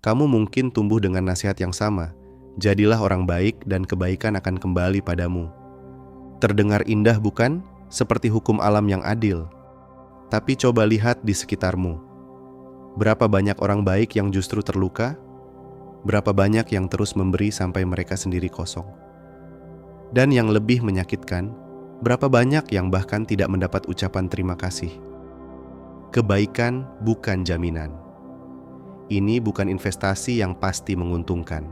kamu mungkin tumbuh dengan nasihat yang sama. Jadilah orang baik dan kebaikan akan kembali padamu. Terdengar indah bukan? Seperti hukum alam yang adil. Tapi coba lihat di sekitarmu. Berapa banyak orang baik yang justru terluka? Berapa banyak yang terus memberi sampai mereka sendiri kosong? Dan yang lebih menyakitkan, berapa banyak yang bahkan tidak mendapat ucapan terima kasih? Kebaikan bukan jaminan. Ini bukan investasi yang pasti menguntungkan.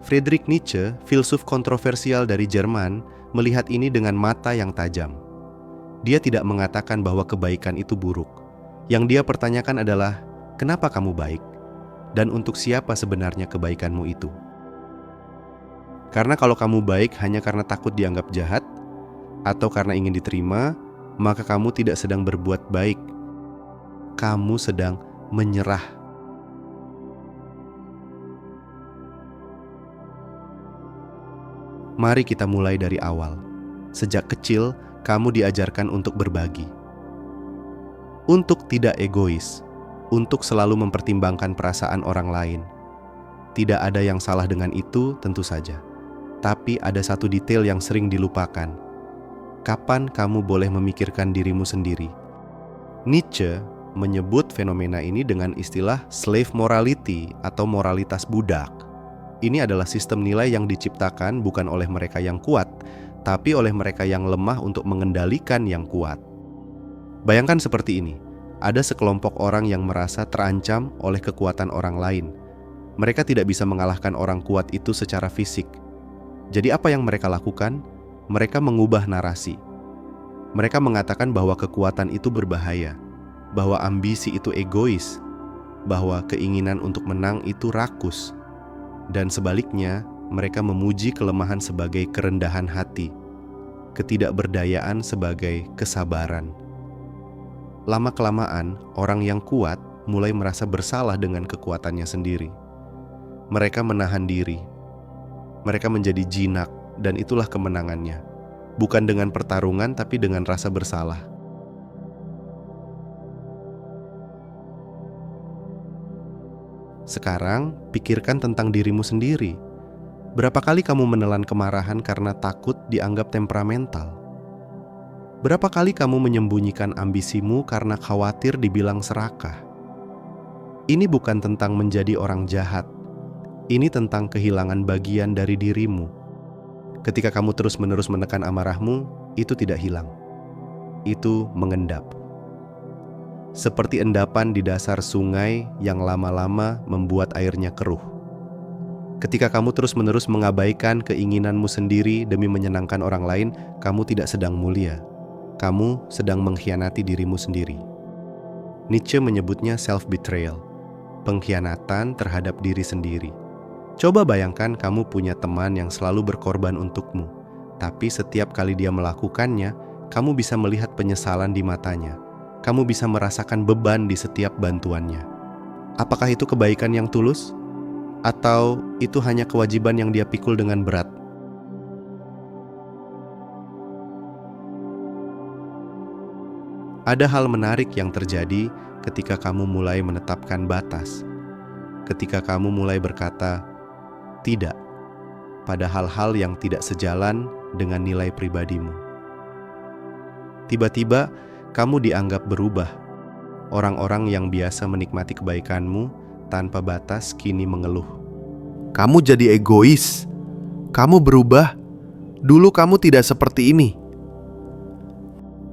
Friedrich Nietzsche, filsuf kontroversial dari Jerman, melihat ini dengan mata yang tajam. Dia tidak mengatakan bahwa kebaikan itu buruk. Yang dia pertanyakan adalah, kenapa kamu baik? Dan untuk siapa sebenarnya kebaikanmu itu? Karena kalau kamu baik hanya karena takut dianggap jahat, atau karena ingin diterima, maka kamu tidak sedang berbuat baik. Kamu sedang menyerah. Mari kita mulai dari awal. Sejak kecil, kamu diajarkan untuk berbagi. Untuk tidak egois. Untuk selalu mempertimbangkan perasaan orang lain. Tidak ada yang salah dengan itu, tentu saja. Tapi ada satu detail yang sering dilupakan. Kapan kamu boleh memikirkan dirimu sendiri? Nietzsche menyebut fenomena ini dengan istilah slave morality atau moralitas budak. Ini adalah sistem nilai yang diciptakan bukan oleh mereka yang kuat, tapi oleh mereka yang lemah untuk mengendalikan yang kuat. Bayangkan seperti ini, ada sekelompok orang yang merasa terancam oleh kekuatan orang lain. Mereka tidak bisa mengalahkan orang kuat itu secara fisik. Jadi apa yang mereka lakukan? Mereka mengubah narasi. Mereka mengatakan bahwa kekuatan itu berbahaya, bahwa ambisi itu egois, bahwa keinginan untuk menang itu rakus. Dan sebaliknya, mereka memuji kelemahan sebagai kerendahan hati, ketidakberdayaan sebagai kesabaran. Lama-kelamaan, orang yang kuat mulai merasa bersalah dengan kekuatannya sendiri. Mereka menahan diri. Mereka menjadi jinak, dan itulah kemenangannya. Bukan dengan pertarungan, tapi dengan rasa bersalah. Sekarang, pikirkan tentang dirimu sendiri. Berapa kali kamu menelan kemarahan karena takut dianggap temperamental? Berapa kali kamu menyembunyikan ambisimu karena khawatir dibilang serakah? Ini bukan tentang menjadi orang jahat. Ini tentang kehilangan bagian dari dirimu. Ketika kamu terus-menerus menekan amarahmu, itu tidak hilang. Itu mengendap. Seperti endapan di dasar sungai yang lama-lama membuat airnya keruh. Ketika kamu terus-menerus mengabaikan keinginanmu sendiri demi menyenangkan orang lain, kamu tidak sedang mulia. Kamu sedang mengkhianati dirimu sendiri. Nietzsche menyebutnya self-betrayal, pengkhianatan terhadap diri sendiri. Coba bayangkan kamu punya teman yang selalu berkorban untukmu, tapi setiap kali dia melakukannya, kamu bisa melihat penyesalan di matanya. Kamu bisa merasakan beban di setiap bantuannya. Apakah itu kebaikan yang tulus? Atau itu hanya kewajiban yang dia pikul dengan berat? Ada hal menarik yang terjadi ketika kamu mulai menetapkan batas. Ketika kamu mulai berkata, tidak, pada hal-hal yang tidak sejalan dengan nilai pribadimu. Tiba-tiba, kamu dianggap berubah. Orang-orang yang biasa menikmati kebaikanmu tanpa batas kini mengeluh. Kamu jadi egois. Kamu berubah. Dulu kamu tidak seperti ini.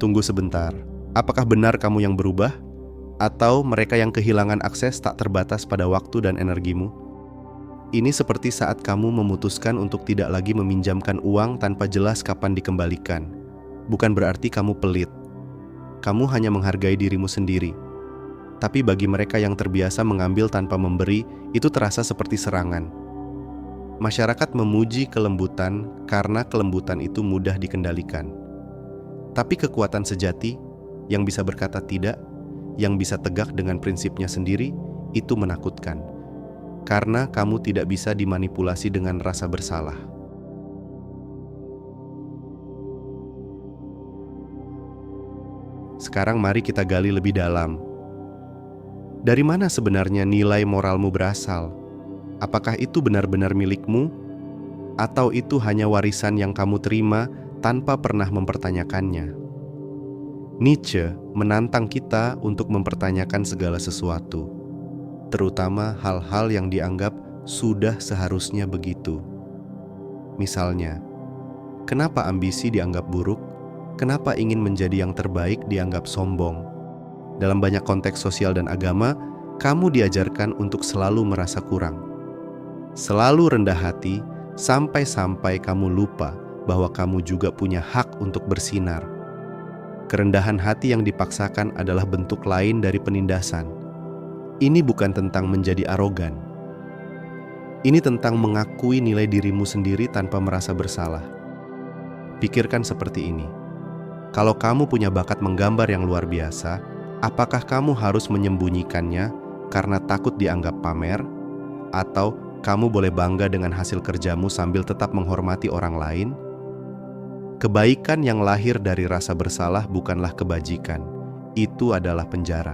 Tunggu sebentar. Apakah benar kamu yang berubah? Atau mereka yang kehilangan akses tak terbatas pada waktu dan energimu? Ini seperti saat kamu memutuskan untuk tidak lagi meminjamkan uang tanpa jelas kapan dikembalikan. Bukan berarti kamu pelit. Kamu hanya menghargai dirimu sendiri. Tapi bagi mereka yang terbiasa mengambil tanpa memberi, itu terasa seperti serangan. Masyarakat memuji kelembutan karena kelembutan itu mudah dikendalikan. Tapi kekuatan sejati yang bisa berkata tidak, yang bisa tegak dengan prinsipnya sendiri, itu menakutkan. Karena kamu tidak bisa dimanipulasi dengan rasa bersalah. Sekarang mari kita gali lebih dalam. Dari mana sebenarnya nilai moralmu berasal? Apakah itu benar-benar milikmu? Atau itu hanya warisan yang kamu terima tanpa pernah mempertanyakannya? Nietzsche menantang kita untuk mempertanyakan segala sesuatu, terutama hal-hal yang dianggap sudah seharusnya begitu. Misalnya, kenapa ambisi dianggap buruk? Kenapa ingin menjadi yang terbaik dianggap sombong? Dalam banyak konteks sosial dan agama, kamu diajarkan untuk selalu merasa kurang, selalu rendah hati, sampai-sampai kamu lupa bahwa kamu juga punya hak untuk bersinar. Kerendahan hati yang dipaksakan adalah bentuk lain dari penindasan. Ini bukan tentang menjadi arogan. Ini tentang mengakui nilai dirimu sendiri tanpa merasa bersalah. Pikirkan seperti ini. Kalau kamu punya bakat menggambar yang luar biasa, apakah kamu harus menyembunyikannya karena takut dianggap pamer? Atau kamu boleh bangga dengan hasil kerjamu sambil tetap menghormati orang lain? Kebaikan yang lahir dari rasa bersalah bukanlah kebajikan. Itu adalah penjara.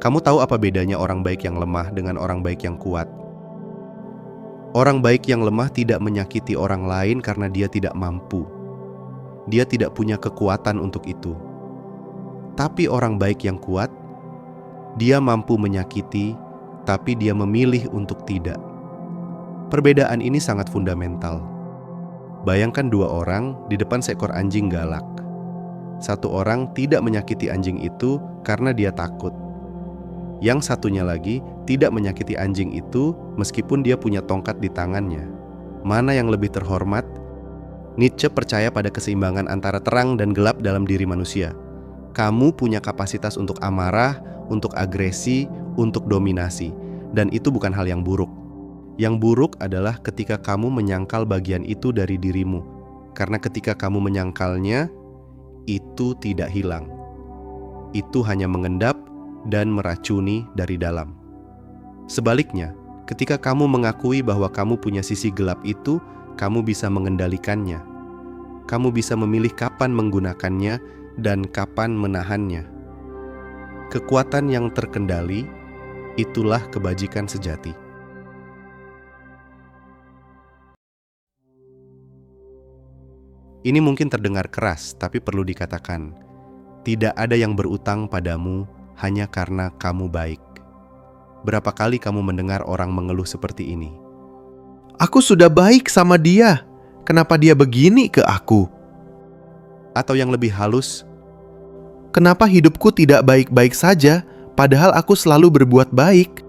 Kamu tahu apa bedanya orang baik yang lemah dengan orang baik yang kuat? Orang baik yang lemah tidak menyakiti orang lain karena dia tidak mampu. Dia tidak punya kekuatan untuk itu. Tapi orang baik yang kuat, dia mampu menyakiti, tapi dia memilih untuk tidak. Perbedaan ini sangat fundamental. Bayangkan dua orang di depan seekor anjing galak. Satu orang tidak menyakiti anjing itu karena dia takut. Yang satunya lagi tidak menyakiti anjing itu meskipun dia punya tongkat di tangannya. Mana yang lebih terhormat? Nietzsche percaya pada keseimbangan antara terang dan gelap dalam diri manusia. Kamu punya kapasitas untuk amarah, untuk agresi, untuk dominasi. Dan itu bukan hal yang buruk. Yang buruk adalah ketika kamu menyangkal bagian itu dari dirimu. Karena ketika kamu menyangkalnya, itu tidak hilang. Itu hanya mengendap dan meracuni dari dalam. Sebaliknya, ketika kamu mengakui bahwa kamu punya sisi gelap itu, kamu bisa mengendalikannya. Kamu bisa memilih kapan menggunakannya dan kapan menahannya. Kekuatan yang terkendali, itulah kebajikan sejati. Ini mungkin terdengar keras, tapi perlu dikatakan, tidak ada yang berutang padamu hanya karena kamu baik. Berapa kali kamu mendengar orang mengeluh seperti ini? Aku sudah baik sama dia, kenapa dia begini ke aku? Atau yang lebih halus, Kenapa hidupku tidak baik-baik saja, padahal aku selalu berbuat baik?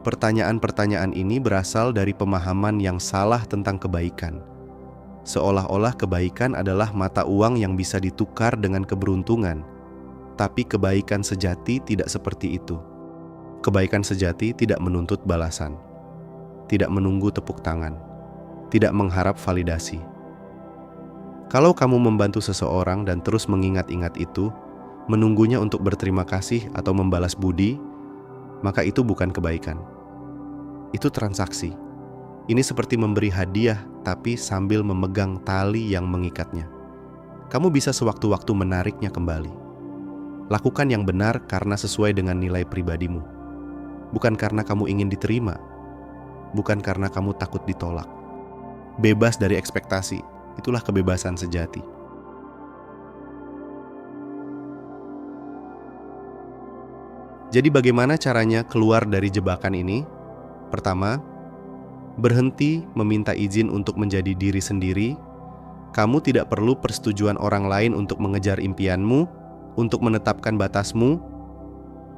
pertanyaan-pertanyaan ini berasal dari pemahaman yang salah tentang kebaikan. Seolah-olah kebaikan adalah mata uang yang bisa ditukar dengan keberuntungan. Tapi kebaikan sejati tidak seperti itu. Kebaikan sejati tidak menuntut balasan, tidak menunggu tepuk tangan, tidak mengharap validasi. Kalau kamu membantu seseorang dan terus mengingat-ingat itu, menunggunya untuk berterima kasih atau membalas budi, maka itu bukan kebaikan. Itu transaksi. Ini seperti memberi hadiah, tapi sambil memegang tali yang mengikatnya. Kamu bisa sewaktu-waktu menariknya kembali. Lakukan yang benar karena sesuai dengan nilai pribadimu. Bukan karena kamu ingin diterima. Bukan karena kamu takut ditolak. Bebas dari ekspektasi, itulah kebebasan sejati. Jadi bagaimana caranya keluar dari jebakan ini? Pertama, berhenti meminta izin untuk menjadi diri sendiri. Kamu tidak perlu persetujuan orang lain untuk mengejar impianmu, untuk menetapkan batasmu,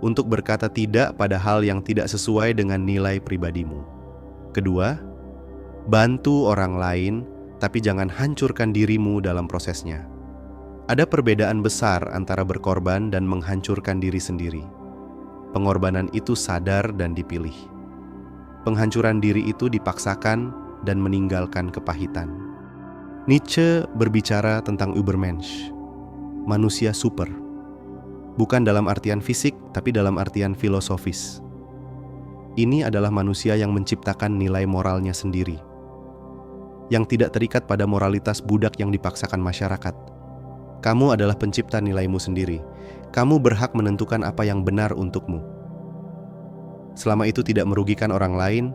untuk berkata tidak pada hal yang tidak sesuai dengan nilai pribadimu. Kedua, bantu orang lain, tapi jangan hancurkan dirimu dalam prosesnya. Ada perbedaan besar antara berkorban dan menghancurkan diri sendiri. Pengorbanan itu sadar dan dipilih. Penghancuran diri itu dipaksakan dan meninggalkan kepahitan. Nietzsche berbicara tentang Übermensch, manusia super. Bukan dalam artian fisik, tapi dalam artian filosofis. Ini adalah manusia yang menciptakan nilai moralnya sendiri, yang tidak terikat pada moralitas budak yang dipaksakan masyarakat. Kamu adalah pencipta nilaimu sendiri. Kamu berhak menentukan apa yang benar untukmu. Selama itu tidak merugikan orang lain,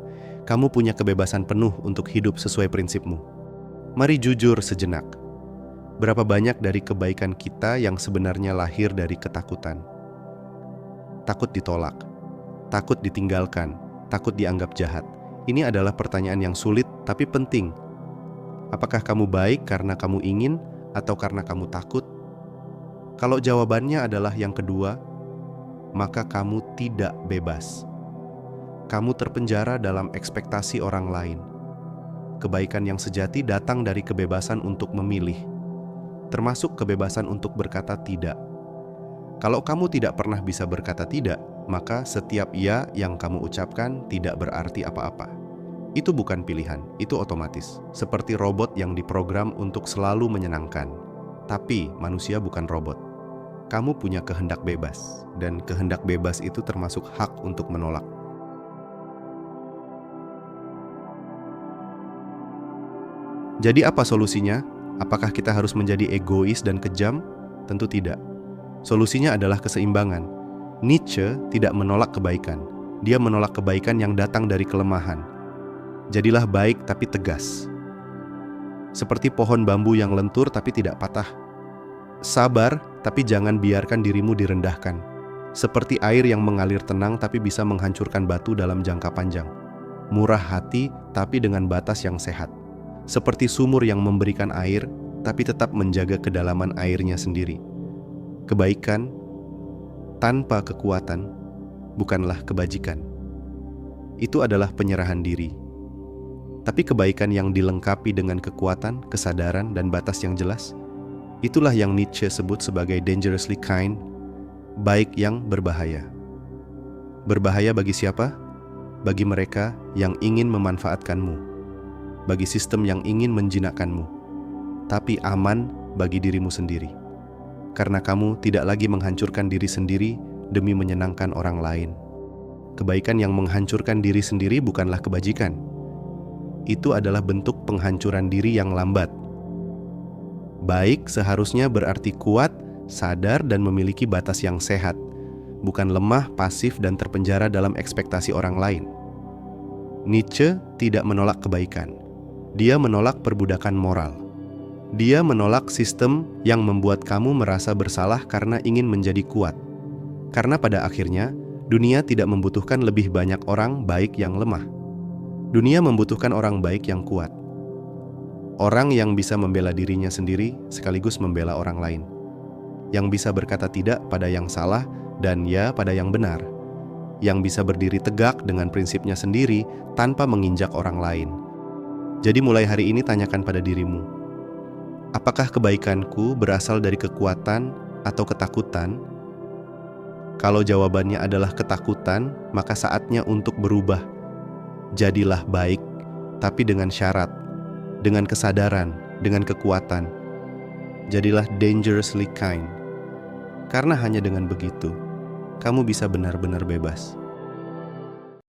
kamu punya kebebasan penuh untuk hidup sesuai prinsipmu. Mari jujur sejenak. Berapa banyak dari kebaikan kita yang sebenarnya lahir dari ketakutan? Takut ditolak, takut ditinggalkan, takut dianggap jahat. Ini adalah pertanyaan yang sulit tapi penting. Apakah kamu baik karena kamu ingin atau karena kamu takut? Kalau jawabannya adalah yang kedua, maka kamu tidak bebas. Kamu terpenjara dalam ekspektasi orang lain. Kebaikan yang sejati datang dari kebebasan untuk memilih, termasuk kebebasan untuk berkata tidak. Kalau kamu tidak pernah bisa berkata tidak, maka setiap "ya" yang kamu ucapkan tidak berarti apa-apa. Itu bukan pilihan, itu otomatis. Seperti robot yang diprogram untuk selalu menyenangkan. Tapi manusia bukan robot. Kamu punya kehendak bebas, dan kehendak bebas itu termasuk hak untuk menolak. Jadi apa solusinya? Apakah kita harus menjadi egois dan kejam? Tentu tidak. Solusinya adalah keseimbangan. Nietzsche tidak menolak kebaikan. Dia menolak kebaikan yang datang dari kelemahan. Jadilah baik tapi tegas. Seperti pohon bambu yang lentur tapi tidak patah. Sabar, tapi jangan biarkan dirimu direndahkan. Seperti air yang mengalir tenang tapi bisa menghancurkan batu dalam jangka panjang. Murah hati tapi dengan batas yang sehat. Seperti sumur yang memberikan air tapi tetap menjaga kedalaman airnya sendiri. Kebaikan tanpa kekuatan bukanlah kebajikan. Itu adalah penyerahan diri. Tapi kebaikan yang dilengkapi dengan kekuatan, kesadaran, dan batas yang jelas, itulah yang Nietzsche sebut sebagai dangerously kind, baik yang berbahaya. Berbahaya bagi siapa? Bagi mereka yang ingin memanfaatkanmu, bagi sistem yang ingin menjinakkanmu, tapi aman bagi dirimu sendiri. Karena kamu tidak lagi menghancurkan diri sendiri demi menyenangkan orang lain. Kebaikan yang menghancurkan diri sendiri bukanlah kebajikan. Itu adalah bentuk penghancuran diri yang lambat. Baik seharusnya berarti kuat, sadar, dan memiliki batas yang sehat, bukan lemah, pasif, dan terpenjara dalam ekspektasi orang lain. Nietzsche tidak menolak kebaikan. Dia menolak perbudakan moral. Dia menolak sistem yang membuat kamu merasa bersalah karena ingin menjadi kuat. Karena pada akhirnya, dunia tidak membutuhkan lebih banyak orang baik yang lemah. Dunia membutuhkan orang baik yang kuat. Orang yang bisa membela dirinya sendiri sekaligus membela orang lain. Yang bisa berkata tidak pada yang salah dan ya pada yang benar. Yang bisa berdiri tegak dengan prinsipnya sendiri tanpa menginjak orang lain. Jadi mulai hari ini tanyakan pada dirimu, apakah kebaikanku berasal dari kekuatan atau ketakutan? Kalau jawabannya adalah ketakutan, maka saatnya untuk berubah. Jadilah baik, tapi dengan syarat, dengan kesadaran, dengan kekuatan. Jadilah dangerously kind. Karena hanya dengan begitu, kamu bisa benar-benar bebas.